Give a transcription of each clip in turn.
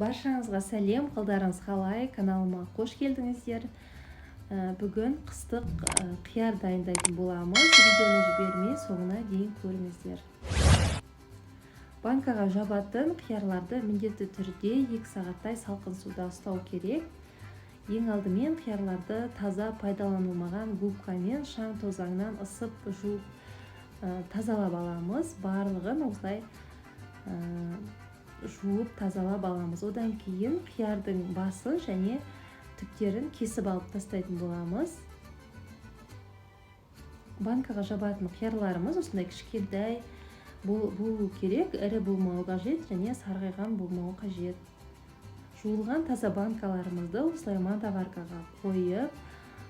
Баршаңызға сәлем, қалдарыңыз қалай? Каналыма қош келдіңіздер. Бүгін қыстық қияр дайындайтын боламыз. Видеоны жібермей соңына дейін көріңіздер. Банкаға жабатын қиярларды міндетті түрде 2 сағаттай салқын суда ұстау керек. Ең алдымен қиярларды таза пайдаланылмаған губкамен шаң тозаңнан ысып жуып тазалап аламыз. Барлығын осылай жуып тазалап аламыз. Одан кейін қиярдың басын және түптерін кесіп алып тастайтын боламыз. Банкаға жабатын қиярларымыз осындай кішкентай болу керек, ірі болмауы қажет және сарғайған болмауы қажет. Жуылған таза банкаларымызды осылай мантаваркаға қойып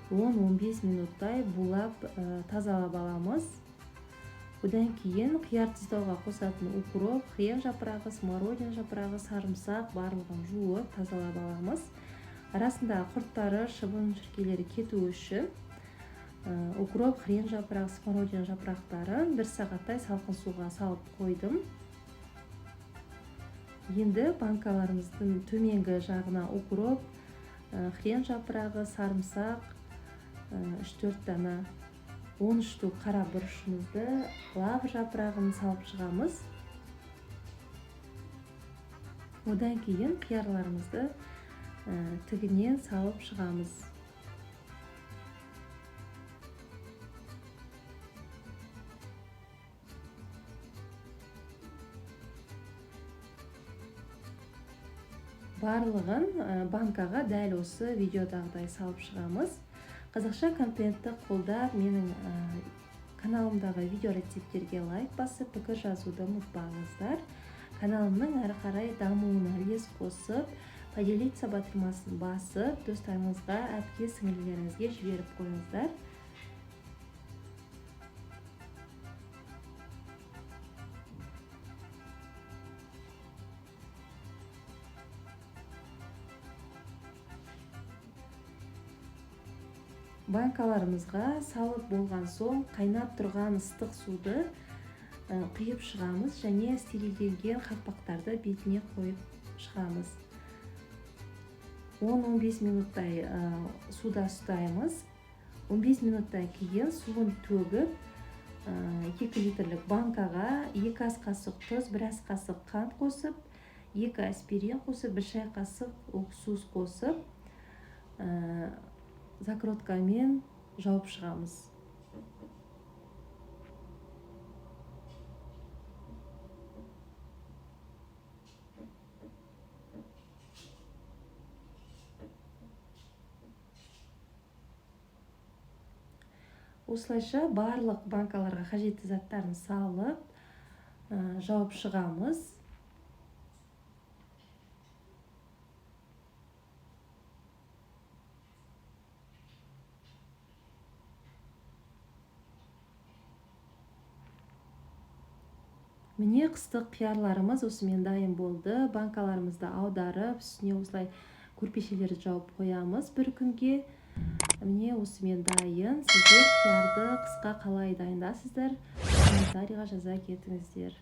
10-15 минуттай булап тазалап аламыз. Одан кейін қияр тұздауға қосатын укроп, хрен жапырағы, смородина жапырағы, сарымсақ барлығын жуып тазалап аламыз. Арасында құрттары, шыбын шіркейлері кету үшін укроп, хрен жапырағы, смородина жапырақтарын 1 сағаттай салқын суға салып қойдым. Енді банкаларымыздың төменгі жағына укроп, хрен жапырағы, сарымсақ, 3-4 дана 13 штук қара бұрышымызды, лавр жапырағын салып шығамыз. Одан кейін қиярларымызды тігінен салып шығамыз. Барлығын банкаға дәл осы видеодағыдай салып шығамыз. Қазақша контентті қолдап, менің каналымдағы видео рецепттерге лайк басып, пікір жазуды ұмытпаңыздар. Каналымның әрі қарай дамуына үлес қосып, поделиться батырмасын басып, достарыңызға, әпке сіңлілеріңізге жіберіп қойыңыздар. Банкаларымызға салып болған соң қайнап тұрған ыстық суды құйып шығамыз және стерилделген қақпақтарды бетіне қойып шығамыз. 10-15 минуттай суда ұстаймыз. 15 минуттан кейін суын төгіп 2 литрлік банкаға 2 ас қасық тұз, 1 ас қасық қант қосып, 2 аспирин қосып, 1 шай қасық уксус қосып, закруткамен жауып шығамыз. Осылайша барлық банкаларға қажетті заттарын салып, жауып шығамыз. Міне қыстық қиярларымыз осымен дайын болды. Банкаларымызды аударып, үстіне осылай көрпешелерді жауып қоямыз бір күнге. Міне осымен дайын. Сіздер қиярды қысқа қалай дайындасыздар? Комментарийға жаза кетіңіздер.